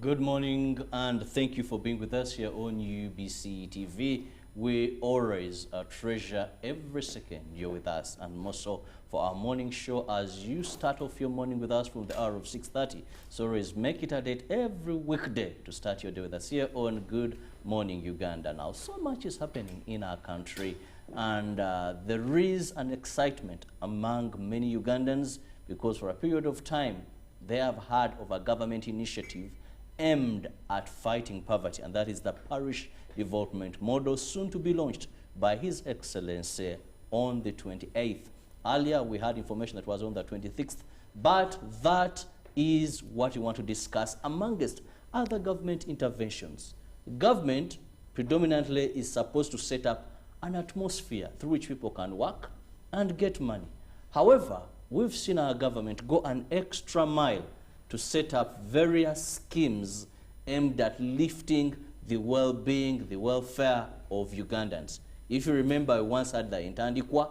Good morning and thank you for being with us here on UBC TV. We always treasure every second you're with us, and more so for our morning show as you start off your morning with us from the hour of 6:30. So always make it a date every weekday to start your day with us here on Good Morning Uganda. Now, so much is happening in our country, and there is an excitement among many Ugandans because for a period of time they have heard of a government initiative aimed at fighting poverty, and that is the parish development model, soon to be launched by His Excellency on the 28th. Earlier we had information that was on the 26th, but that is what we want to discuss amongst other government interventions. Government predominantly is supposed to set up an atmosphere through which people can work and get money. However, we've seen our government go an extra mile to set up various schemes aimed at lifting the well-being, the welfare of Ugandans. If you remember, we once had the Intandikwa,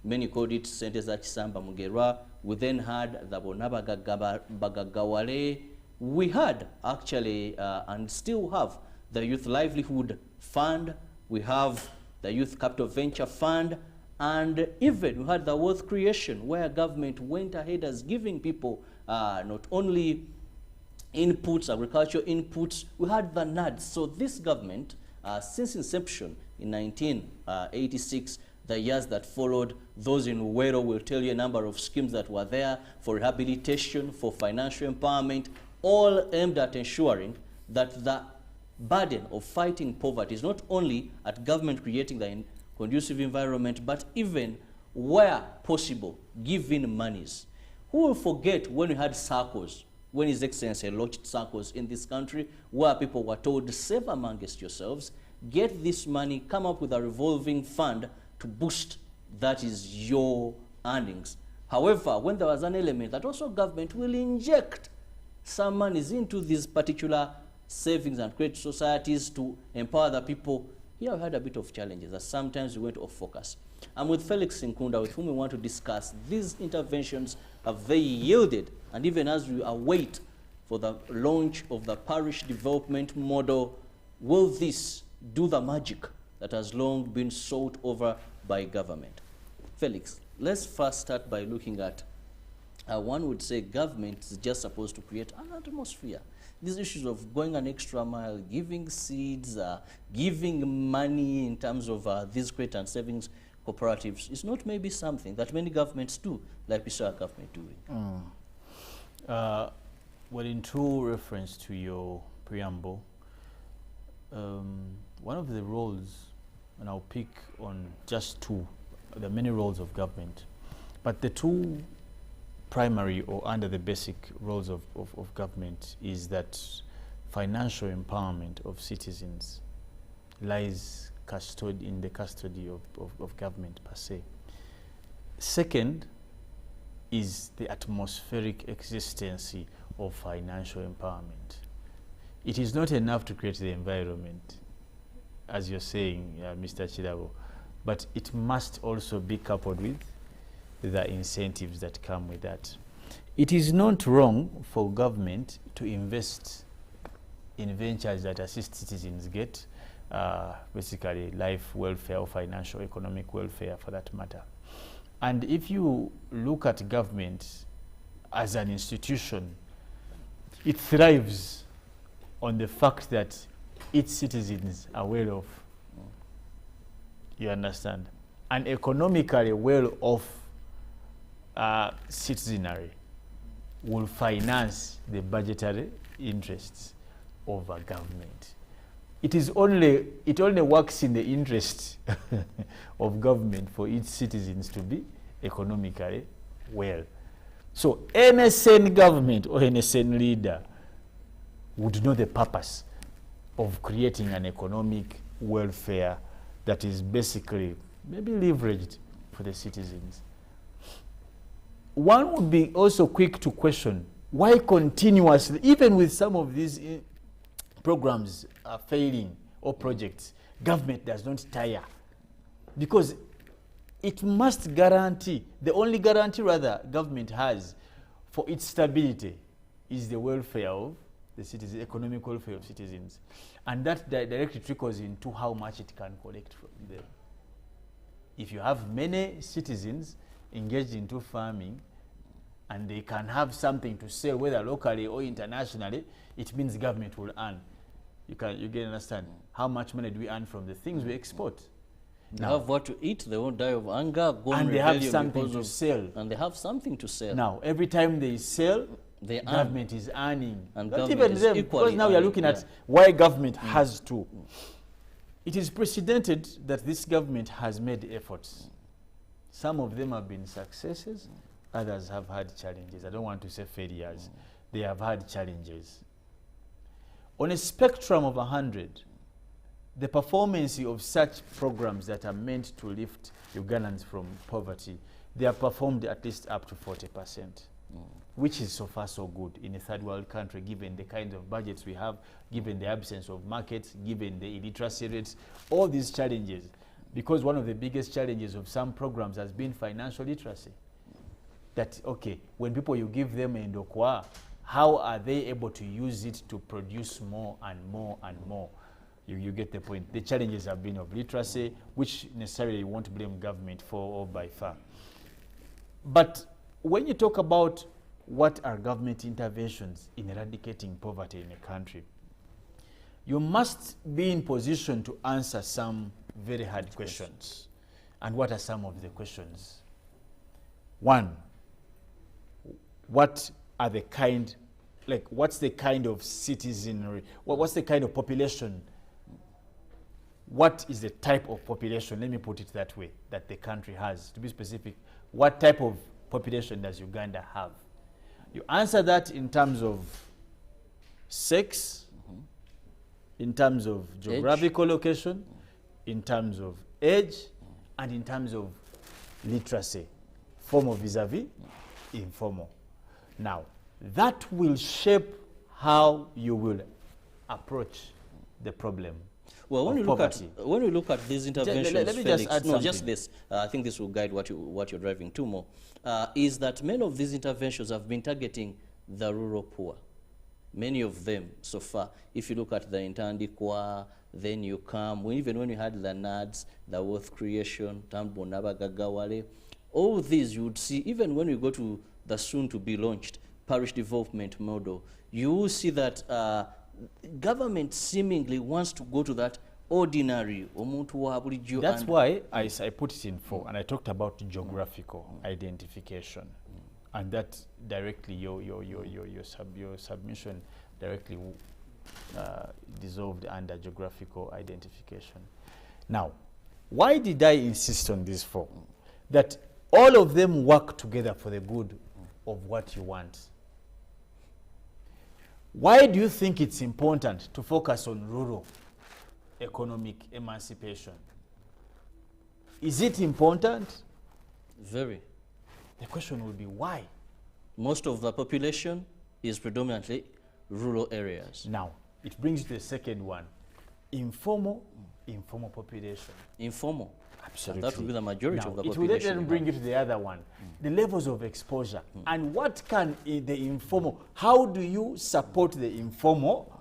many called it Sente za Kisamba Mugerwa. We then had the Bonabagagawale. We had actually, and still have, the Youth Livelihood Fund. We have the Youth Capital Venture Fund. And even we had the wealth creation, where government went ahead as giving people not only inputs, agricultural inputs, we had the NADS. So this government, since inception in 1986, the years that followed, those in Uwero will tell you a number of schemes that were there for rehabilitation, for financial empowerment, all aimed at ensuring that the burden of fighting poverty is not only at government creating the conducive environment, but even where possible, giving monies. Who will forget when we had circles, when His Excellency launched circles in this country, where people were told, save amongst yourselves, get this money, come up with a revolving fund to boost, that is, your earnings. However, when there was an element that also government will inject some monies into these particular savings and credit societies to empower the people, here we had a bit of challenges, as sometimes we went off focus. I'm with Felix Nkunda, with whom we want to discuss these interventions. Have they yielded? And even as we await for the launch of the parish development model, will this do the magic that has long been sought over by government? Felix, let's first start by looking at, one would say government is just supposed to create an atmosphere. These issues of going an extra mile, giving seeds, giving money in terms of these credit and savings cooperatives is not maybe something that many governments do, like we saw our government doing. Well, in true reference to your preamble, one of the roles, and I'll pick on just two, the many roles of government, but the two primary or under the basic roles of government is that financial empowerment of citizens lies in the custody of government per se. Second is the atmospheric existence of financial empowerment. It is not enough to create the environment, as you're saying, Mr. Chirabo, but it must also be coupled with the incentives that come with that. It is not wrong for government to invest in ventures that assist citizens get basically life welfare or financial economic welfare for that matter. And if you look at government as an institution, it thrives on the fact that its citizens are well off. You understand? And economically well off citizenry will finance the budgetary interests of a government. It only works in the interest of government for its citizens to be economically well. So NSN government or NSN leader would know the purpose of creating an economic welfare that is basically maybe leveraged for the citizens. One would be also quick to question why continuously, even with some of these programs are failing or projects, government does not tire, because it must guarantee, the only guarantee rather government has for its stability is the welfare of the citizens, economic welfare of citizens. And that directly trickles into how much it can collect from them. If you have many citizens engaged into farming, and they can have something to sell, whether locally or internationally, it means the government will earn. You can understand how much money do we earn from the things we export. They have what to eat, they won't die of hunger, and they have something to sell. And they have something to sell. Now, every time they sell, the government is earning. And not even them, because now we are looking at why government has to. It is precedented that this government has made efforts. Some of them have been successes, others have had challenges. I don't want to say failures. They have had challenges. On a spectrum of 100, the performance of such programs that are meant to lift Ugandans from poverty, they are performed at least up to 40%, which is so far so good in a third world country, given the kinds of budgets we have, given the absence of markets, given the illiteracy rates, all these challenges. Because one of the biggest challenges of some programs has been financial literacy. That, okay, when people you give them a ndokwa, how are they able to use it to produce more and more and more? You get the point. The challenges have been of literacy, which necessarily you won't blame government for or by far. But when you talk about what are government interventions in eradicating poverty in a country, you must be in position to answer some very hard questions. And what are some of the questions? One, what are the kind, like what's the kind of citizenry, what's the kind of population, what is the type of population, let me put it that way, that the country has? To be specific, what type of population does Uganda have? You answer that in terms of sex, in terms of geographical location, in terms of age, and in terms of literacy, formal vis-a-vis, informal. Now, that will shape how you will approach the problem. Well, when we look at these interventions, let me Felix, just add no, just this. I think this will guide what you're driving to more. Is that many of these interventions have been targeting the rural poor. Many of them so far. If you look at the Intandikwa, then you come, even when you had the NADS, the wealth creation, Tambonaba Gagawale, all these you would see, even when we go to the soon-to-be launched parish development model, you will see that government seemingly wants to go to that ordinary. That's why I put it in 4, and I talked about geographical identification. And that directly, your submission directly dissolved under geographical identification. Now, why did I insist on this 4? That all of them work together for the good of what you want. Why do you think it's important to focus on rural economic emancipation? Is it important? Very. The question will be why? Most of the population is predominantly rural areas. Now, it brings you to the second one. Informal population. Informal. Absolutely. And that will be the majority now, of the it population. It will then bring you to the other one. The levels of exposure. And what can the informal, how do you support the informal,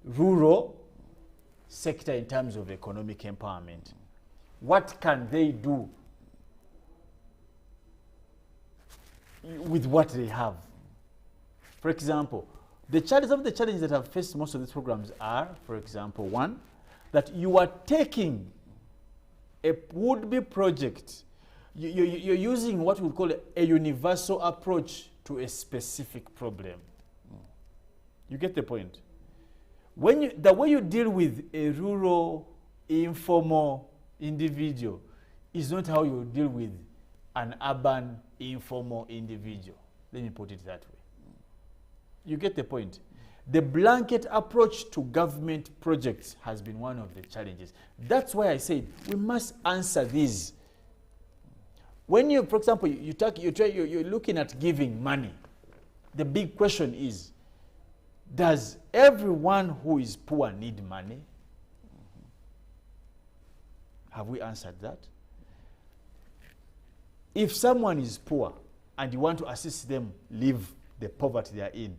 rural sector in terms of economic empowerment? What can they do with what they have? For example, some of the challenges that have faced most of these programs are, for example, one, that you are taking a would-be project, you're using what we would call a universal approach to a specific problem. You get the point? The way you deal with a rural, informal individual is not how you deal with an urban, informal individual. Let me put it that way. You get the point? The blanket approach to government projects has been one of the challenges. That's why I said we must answer these. When you, for example, you're looking at giving money, the big question is, does everyone who is poor need money? Have we answered that? If someone is poor and you want to assist them leave the poverty they are in,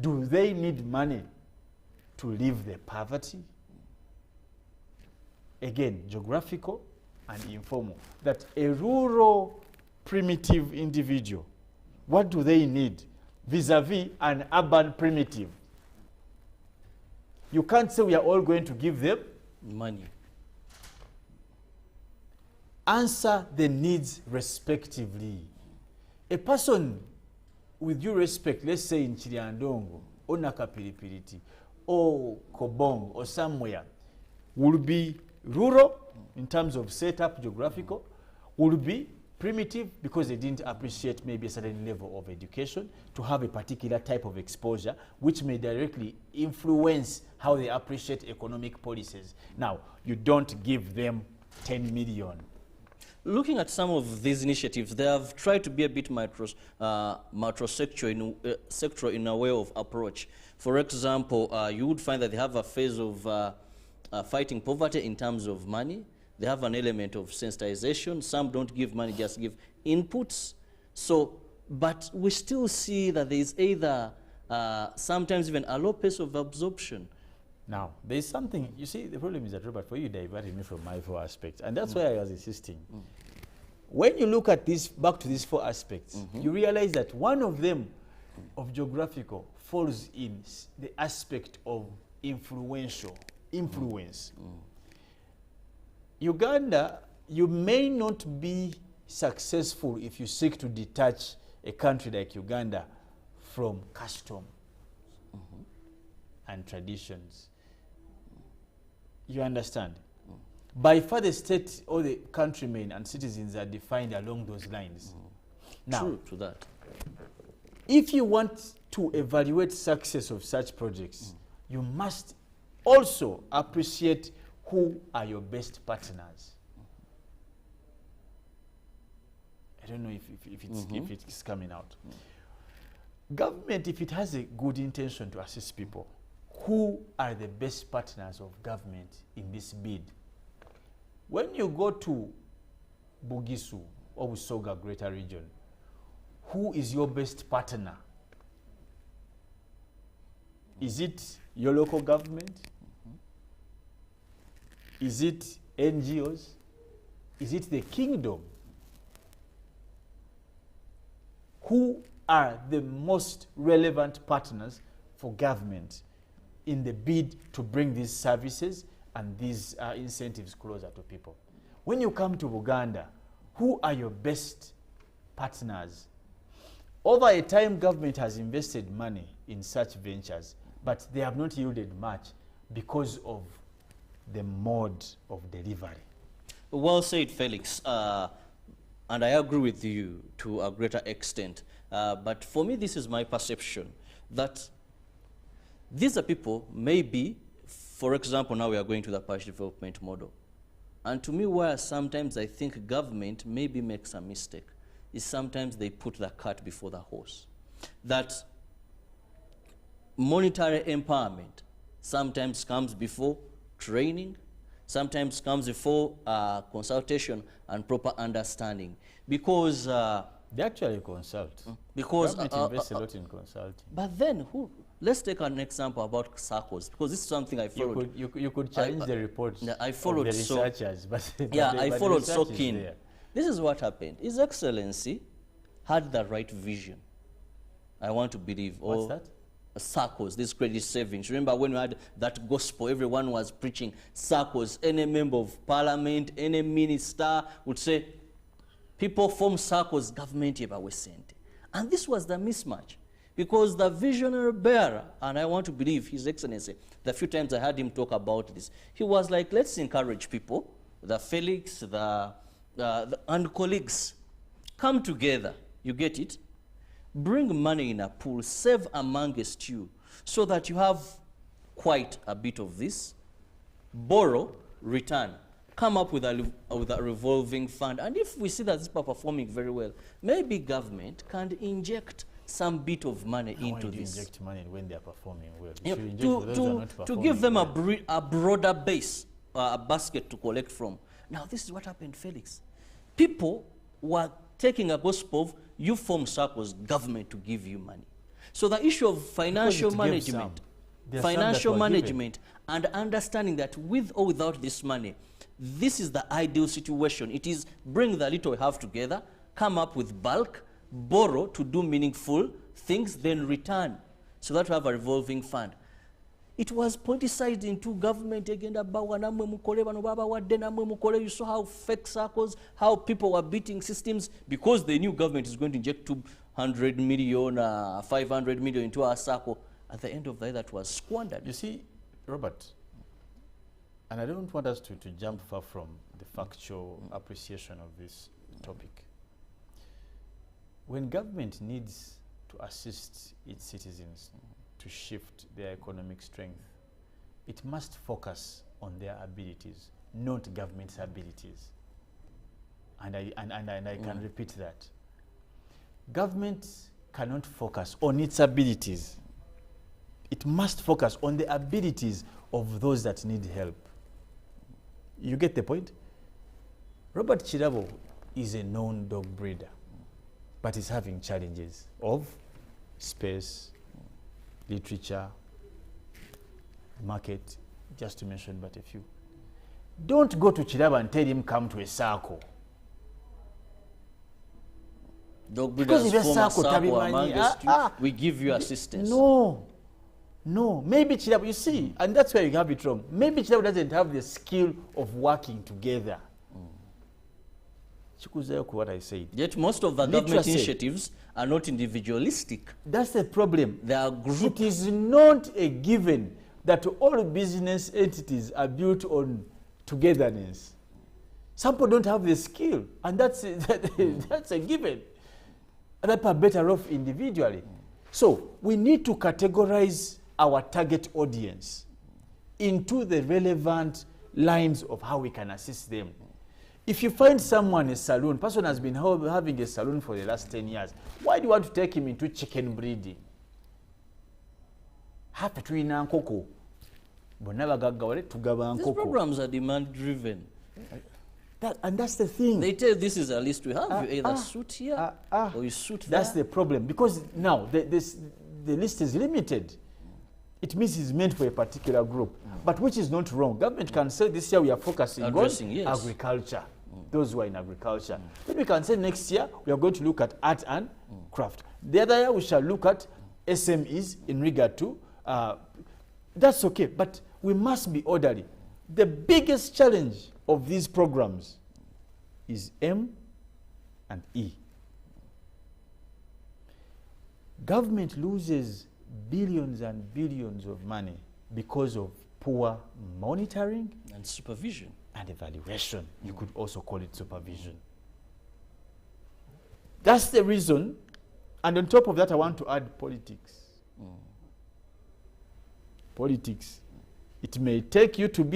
Do they need money to leave the poverty? Again, geographical and informal. That a rural, primitive individual, what do they need vis-a-vis an urban primitive? You can't say we are all going to give them money. Answer the needs respectively. A person, with due respect, let's say in Chiriandongo, or Nakapilipiliti, or Kobong, or somewhere, will be rural in terms of setup, geographical, will be primitive because they didn't appreciate maybe a certain level of education to have a particular type of exposure which may directly influence how they appreciate economic policies. Now, you don't give them 10 million. Looking at some of these initiatives, they have tried to be a bit sectoral in a way of approach. For example, you would find that they have a phase of fighting poverty in terms of money. They have an element of sensitization. Some don't give money, just give inputs. So, but we still see that there is either sometimes even a low pace of absorption. Now, there is something, you see, the problem is that, Robert, for you diverted me from my 4 aspects, and that's why I was insisting. When you look at this, back to these 4 aspects, you realize that one of them, of geographical, falls in the aspect of influence. Uganda, you may not be successful if you seek to detach a country like Uganda from custom and traditions. You understand? By far the state or the countrymen and citizens are defined along those lines. Now, true to that. If you want to evaluate success of such projects, you must also appreciate who are your best partners. I don't know if it's coming out. Government, if it has a good intention to assist people, who are the best partners of government in this bid? When you go to Bugisu or Busoga Greater Region, who is your best partner? Is it your local government? Is it NGOs? Is it the kingdom? Who are the most relevant partners for government in the bid to bring these services and these incentives closer to people? When you come to Uganda, who are your best partners? Over a time, government has invested money in such ventures, but they have not yielded much because of the mode of delivery. Well said, Felix. And I agree with you to a greater extent. But for me, this is my perception, that these are people, maybe, for example, now we are going to the parish development model. And to me, where sometimes I think government maybe makes a mistake, is sometimes they put the cart before the horse. That monetary empowerment sometimes comes before training, sometimes comes before consultation and proper understanding. Because they actually consult. Because government invests a lot in consulting. But then, let's take an example about circles, because this is something I followed. You could challenge the report. I followed of the researchers, I followed so keen. This is what happened. His Excellency had the right vision, I want to believe. What's that? Circles, these credit savings. Remember when we had that gospel, everyone was preaching circles. Any member of parliament, any minister would say, people form circles, government ever sent. And this was the mismatch. Because the visionary bearer, and I want to believe His Excellency, the few times I heard him talk about this, he was like, let's encourage people, the Felix, and colleagues, come together, you get it? Bring money in a pool, save amongst you, so that you have quite a bit of this, borrow, return, come up with a revolving fund. And if we see that these people are performing very well, maybe government can inject some bit of money into this. Inject money when they are performing well. Yep. To give them a broader base, a basket to collect from. Now, this is what happened, Felix. People were taking a gospel of, you form circles, government to give you money. So the issue of financial Because it gave some. management, There are some that were given. and understanding that with or without this money, this is the ideal situation. It is bring the little we have together, come up with bulk, borrow to do meaningful things, then return, so that we have a revolving fund. It was politicized into government again about you saw how fake circles, how people were beating systems because they knew government is going to inject 200 million, 500 million into our circle. At the end of the day, that was squandered. You see, Robert, and I don't want us to jump far from the factual appreciation of this topic. When government needs to assist its citizens to shift their economic strength, it must focus on their abilities, not government's abilities. And I can repeat that. Government cannot focus on its abilities. It must focus on the abilities of those that need help. You get the point? Robert Chirabo is a known dog breeder, but is having challenges of space, literature, market, just to mention but a few. Don't go to Chirabo and tell him come to a circle. Dog Because breeders if a form a circle, circle among us, we give you assistance. No, maybe Chirabo, you see, and that's where you have it wrong. Maybe Chirabo doesn't have the skill of working together. What I said. Yet most of the government initiatives are not individualistic. That's the problem. They are group. It is not a given that all business entities are built on togetherness. Some people don't have the skill, and that's a given. Other people are better off individually. So we need to categorize our target audience into the relevant lines of how we can assist them. If you find someone a saloon, person has been having a saloon for the last 10 years, why do you want to take him into chicken breeding? These programs are demand driven. And that's the thing. They tell you this is a list we have. You either suit here or you suit there. That's the problem, because now the list is limited. It means it's meant for a particular group, but which is not wrong. Government can say this year we are focusing on agriculture, those who are in agriculture. Then we can say next year we are going to look at art and craft. The other year we shall look at SMEs in regard to, that's okay, but we must be orderly. The biggest challenge of these programs is M and E. Government loses billions and billions of money because of poor monitoring and supervision and evaluation. You could also call it supervision. That's the reason. And on top of that, I want to add politics. Politics. It may take you to be